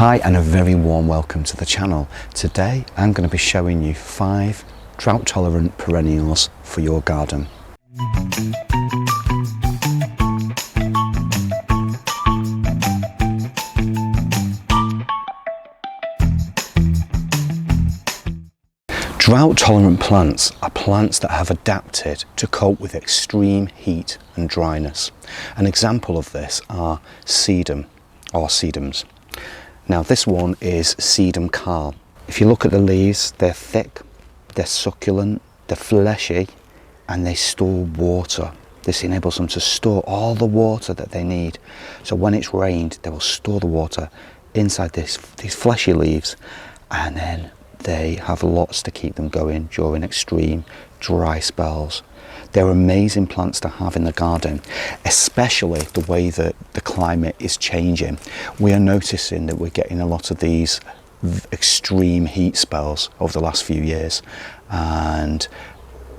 Hi and a very warm welcome to the channel. Today I'm going to be showing you 5 drought tolerant perennials for your garden. Drought tolerant plants are plants that have adapted to cope with extreme heat and dryness. An example of this are Sedum or Sedums. Now this one is Sedum Carl. If you look at the leaves, they're thick, they're succulent, they're fleshy, and they store water. This enables them to store all the water that they need. So when it's rained, they will store the water inside these fleshy leaves, and then they have lots to keep them going during extreme dry spells. They're amazing plants to have in the garden, especially the way that the climate is changing. We are noticing that we're getting a lot of these extreme heat spells over the last few years, and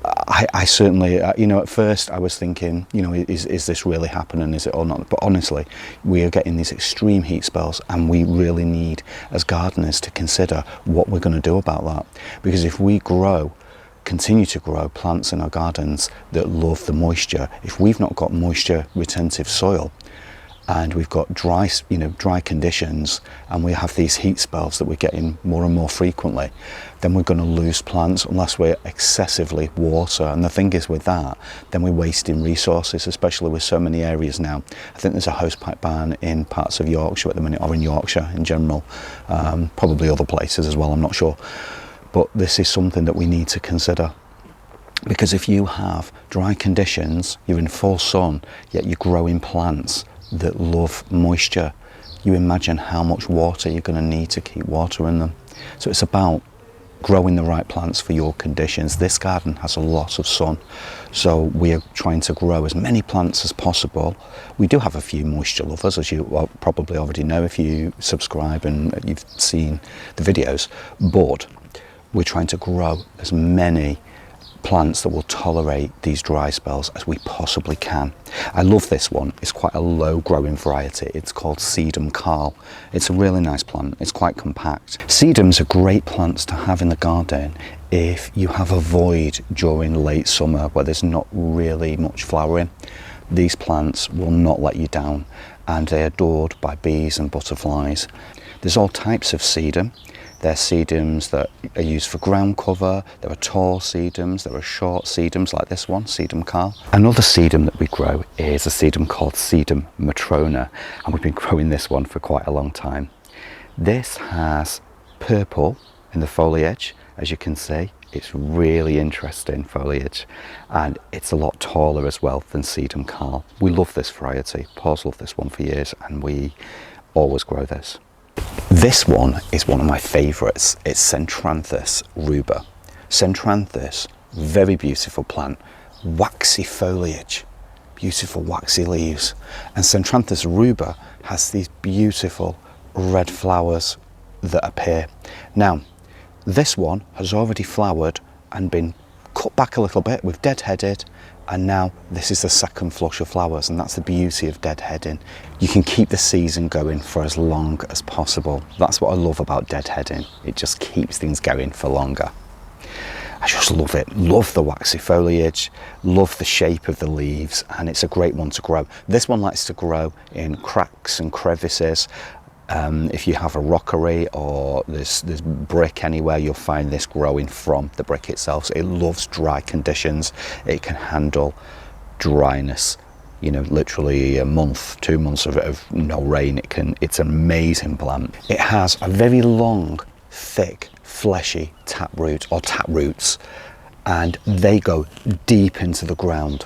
I certainly, at first I was thinking, is this really happening, is it or not? But honestly, we are getting these extreme heat spells, and we really need, as gardeners, to consider what we're going to do about that. Because if we continue to grow plants in our gardens that love the moisture, if we've not got moisture retentive soil, and we've got dry conditions, and we have these heat spells that we're getting more and more frequently, then we're going to lose plants unless we're excessively water. And the thing is with that, then we're wasting resources, especially with so many areas now. I think there's a hosepipe ban in parts of Yorkshire at the minute, or in Yorkshire in general, probably other places as well, I'm not sure. But this is something that we need to consider. Because if you have dry conditions, you're in full sun, yet you're growing plants that love moisture, you imagine how much water you're going to need to keep watering them. So it's about growing the right plants for your conditions. This garden has a lot of sun, so we are trying to grow as many plants as possible. We do have a few moisture lovers, as you probably already know if you subscribe and you've seen the videos, but we're trying to grow as many plants that will tolerate these dry spells as we possibly can. I love this one. It's quite a low growing variety. It's called Sedum Carl. It's a really nice plant. It's quite compact. Sedums are great plants to have in the garden if you have a void during late summer where there's not really much flowering. These plants will not let you down, and they're adored by bees and butterflies. There's all types of sedum. There are sedums that are used for ground cover, there are tall sedums, there are short sedums like this one, Sedum Carl. Another sedum that we grow is a sedum called Sedum matrona, and we've been growing this one for quite a long time. This has purple in the foliage, as you can see. It's really interesting foliage, and it's a lot taller as well than Sedum Carl. We love this variety. Paul's loved this one for years, and we always grow this. This one is one of my favourites. It's Centranthus ruber. Centranthus, very beautiful plant, waxy foliage, beautiful waxy leaves. And Centranthus ruber has these beautiful red flowers that appear. Now, this one has already flowered and been cut back a little bit, we've deadheaded, and now this is the second flush of flowers, and that's the beauty of deadheading. You can keep the season going for as long as possible. That's what I love about deadheading. It just keeps things going for longer. I just love it. Love the waxy foliage, love the shape of the leaves, and it's a great one to grow. This one likes to grow in cracks and crevices. If you have a rockery or there's brick anywhere, you'll find this growing from the brick itself. So it loves dry conditions. It can handle dryness, literally a month, 2 months of no rain. It's an amazing plant. It has a very long, thick, fleshy taproot or taproots, and they go deep into the ground.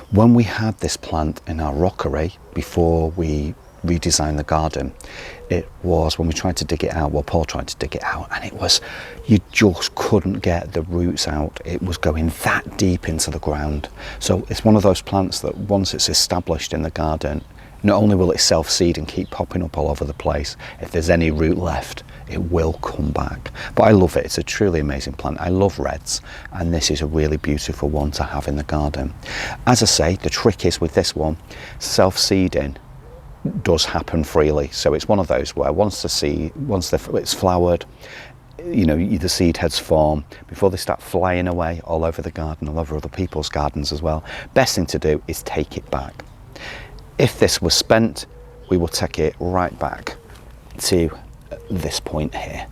When we had this plant in our rockery before we redesign the garden, it was when we tried to dig it out, Paul tried to dig it out, and you just couldn't get the roots out. It was going that deep into the ground. So it's one of those plants that once it's established in the garden, not only will it self-seed and keep popping up all over the place, if there's any root left, it will come back. But I love it. It's a truly amazing plant. I love reds, and this is a really beautiful one to have in the garden. As I say, the trick is with this one, self-seeding does happen freely. So it's one of those where once it's flowered, you know, the seed heads form, before they start flying away all over the garden, all over other people's gardens as well, best thing to do is take it back. If this was spent, we will take it right back to this point here,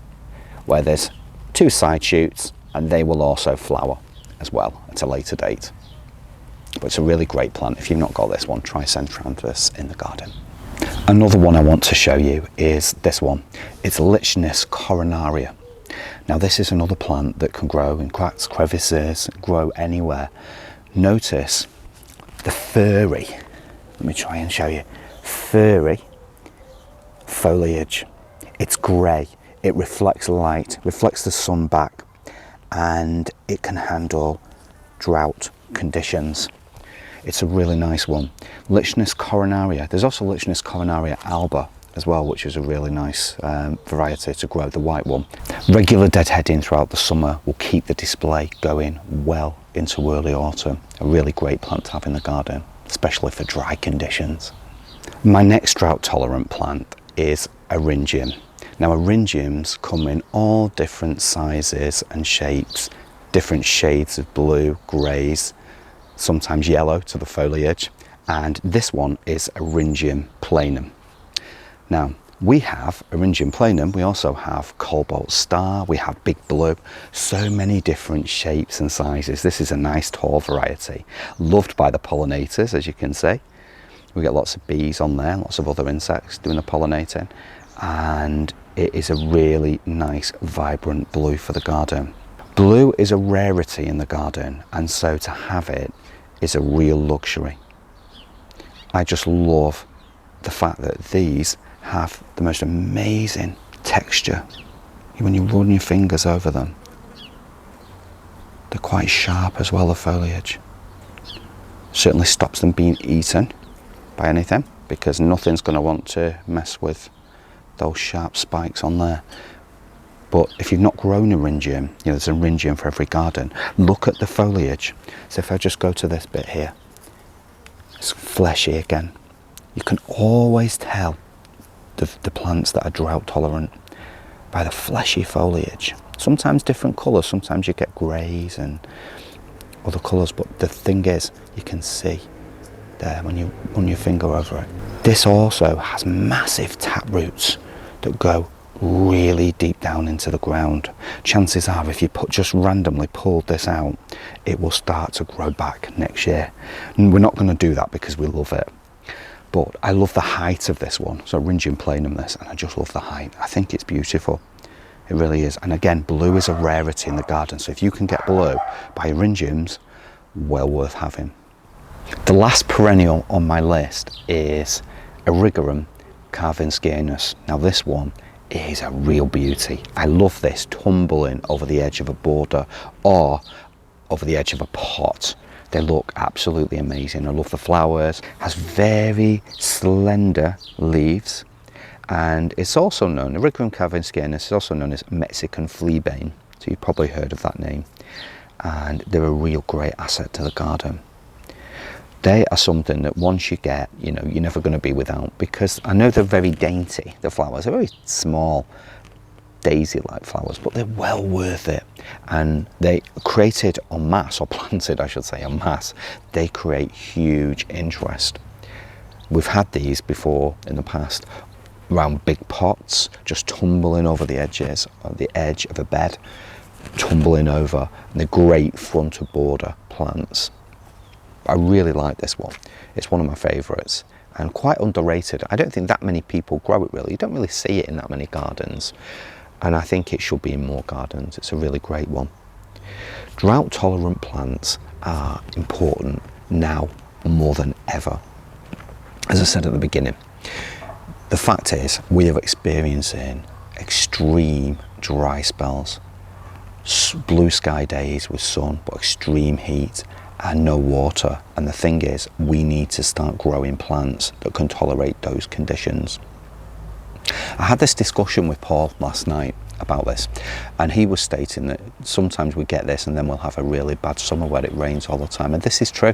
where there's 2 side shoots, and they will also flower as well at a later date. But it's a really great plant. If you've not got this one, try Centranthus in the garden. Another one I want to show you is this one. It's Lychnis coronaria. Now this is another plant that can grow in cracks, crevices, grow anywhere. Notice the furry, let me try and show you, furry foliage. It's grey, it reflects light, reflects the sun back, and it can handle drought conditions. It's a really nice one. Lychnis coronaria. There's also Lychnis coronaria alba as well, which is a really nice variety to grow, the white one. Regular deadheading throughout the summer will keep the display going well into early autumn. A really great plant to have in the garden, especially for dry conditions. My next drought tolerant plant is Eryngium. Now Eryngiums come in all different sizes and shapes, different shades of blue, greys, sometimes yellow to the foliage, and this one is Eryngium planum. Now we have Eryngium planum, we also have cobalt star, we have big blue, so many different shapes and sizes. This is a nice tall variety, loved by the pollinators, as you can see. We get lots of bees on there, lots of other insects doing the pollinating, and it is a really nice vibrant blue for the garden. Blue is a rarity in the garden, and so to have it is a real luxury. I just love the fact that these have the most amazing texture. When you run your fingers over them, they're quite sharp as well, the foliage. Certainly stops them being eaten by anything, because nothing's going to want to mess with those sharp spikes on there. But if you've not grown Eryngium, you know, there's an Eryngium for every garden. Look at the foliage. So if I just go to this bit here, it's fleshy again. You can always tell the plants that are drought tolerant by the fleshy foliage. Sometimes different colours, sometimes you get greys and other colours, but the thing is, you can see there when you run your finger over it. This also has massive tap roots that go really deep down into the ground. Chances are if you just randomly pulled this out, it will start to grow back next year. And we're not going to do that because we love it. But I love the height of this one. So Eryngium planum this, and I just love the height. I think it's beautiful. It really is. And again, blue is a rarity in the garden. So if you can get blue by Eryngiums, well worth having. The last perennial on my list is Erigeron karvinskianus. Now this one is a real beauty. I love this tumbling over the edge of a border or over the edge of a pot. They look absolutely amazing. I love the flowers. Has very slender leaves, and it's also known, Erigeron karvinskianus is also known as Mexican fleabane. So you've probably heard of that name, and they're a real great asset to the garden. They are something that once you get, you know, you're never going to be without, because I know they're very dainty, the flowers. They're very small, daisy-like flowers, but they're well worth it. And they created en masse, or planted, I should say, en masse, they create huge interest. We've had these before in the past, around big pots, just tumbling over the edges, or the edge of a bed, tumbling over, and they're great front of border plants. I really like this one. It's one of my favourites and quite underrated. I don't think that many people grow it really. You don't really see it in that many gardens, and I think it should be in more gardens. It's a really great one. Drought tolerant plants are important now more than ever. As I said at the beginning, the fact is we are experiencing extreme dry spells, blue sky days with sun, but extreme heat and no water. And the thing is, we need to start growing plants that can tolerate those conditions. I had this discussion with Paul last night about this, and he was stating that sometimes we get this and then we'll have a really bad summer where it rains all the time, and this is true.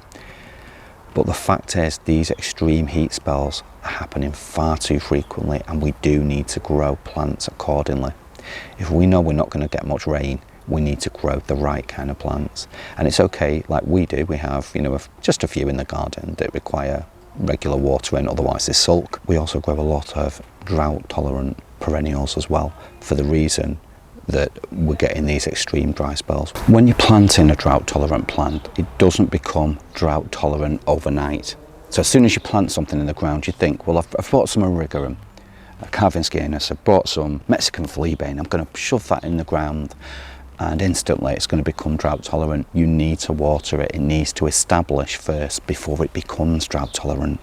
But the fact is, these extreme heat spells are happening far too frequently, and we do need to grow plants accordingly. If we know we're not going to get much rain, we need to grow the right kind of plants. And it's okay, like we do, we have, you know, just a few in the garden that require regular watering, otherwise they sulk. We also grow a lot of drought-tolerant perennials as well, for the reason that we're getting these extreme dry spells. When you're planting a drought-tolerant plant, it doesn't become drought-tolerant overnight. So as soon as you plant something in the ground, you think, well, I've bought some Erigeron, karvinskianus, I've bought some Mexican fleabane, I'm going to shove that in the ground, and instantly it's going to become drought tolerant. You need to water it. It needs to establish first before it becomes drought tolerant.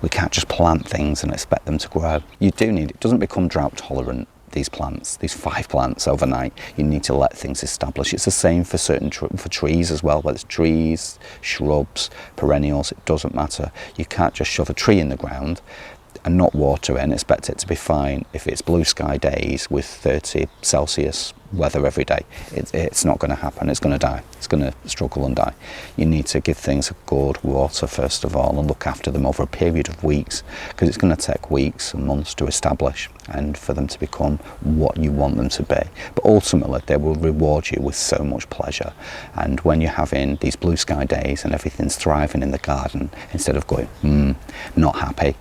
We can't just plant things and expect them to grow. You do need, it doesn't become drought tolerant, these plants, these 5 plants overnight. You need to let things establish. It's the same for certain for trees as well, whether it's trees, shrubs, perennials, it doesn't matter. You can't just shove a tree in the ground and not water it and expect it to be fine if it's blue sky days with 30 Celsius weather every day. It's not going to happen. It's going to die. It's going to struggle and die. You need to give things a good water first of all and look after them over a period of weeks, because it's going to take weeks and months to establish and for them to become what you want them to be. But ultimately they will reward you with so much pleasure. And when you're having these blue sky days and everything's thriving in the garden, instead of going not happy,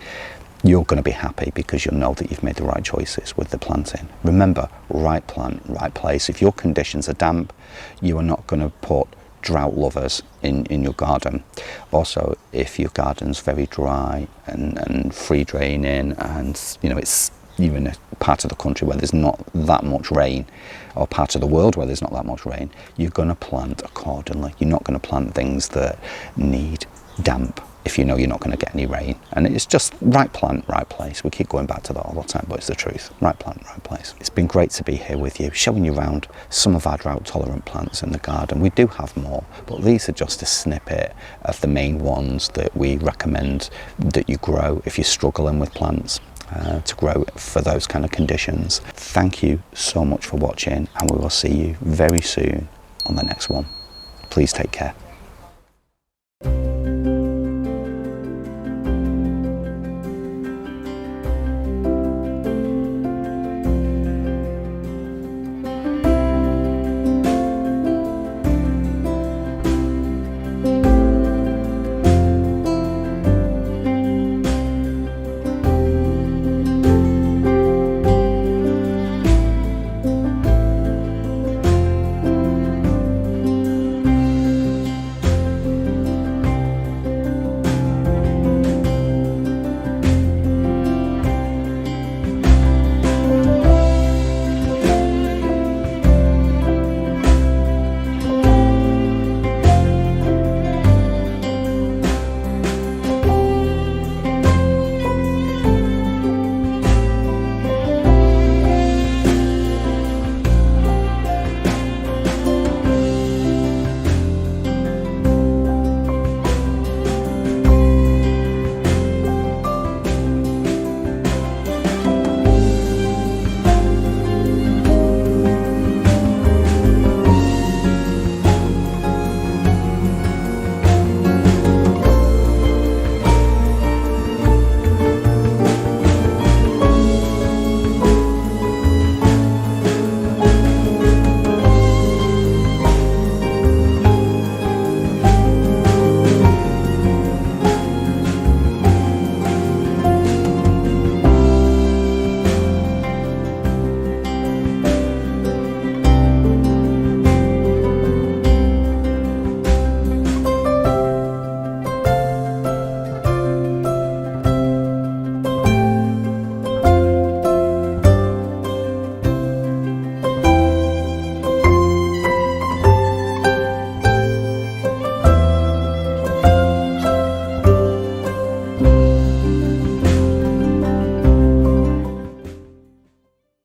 you're going to be happy because you'll know that you've made the right choices with the planting. Remember, right plant, right place. If your conditions are damp, you are not going to put drought lovers in your garden. Also, if your garden's very dry and free draining, and you know it's you're in a part of the country where there's not that much rain, or part of the world where there's not that much rain, you're going to plant accordingly. You're not going to plant things that need damp if you know you're not going to get any rain. And it's just right plant, right place. We keep going back to that all the time, but it's the truth. Right plant, right place. It's been great to be here with you, showing you around some of our drought tolerant plants in the garden. We do have more, but these are just a snippet of the main ones that we recommend that you grow if you're struggling with plants to grow for those kind of conditions. Thank you so much for watching, and we will see you very soon on the next one. Please take care.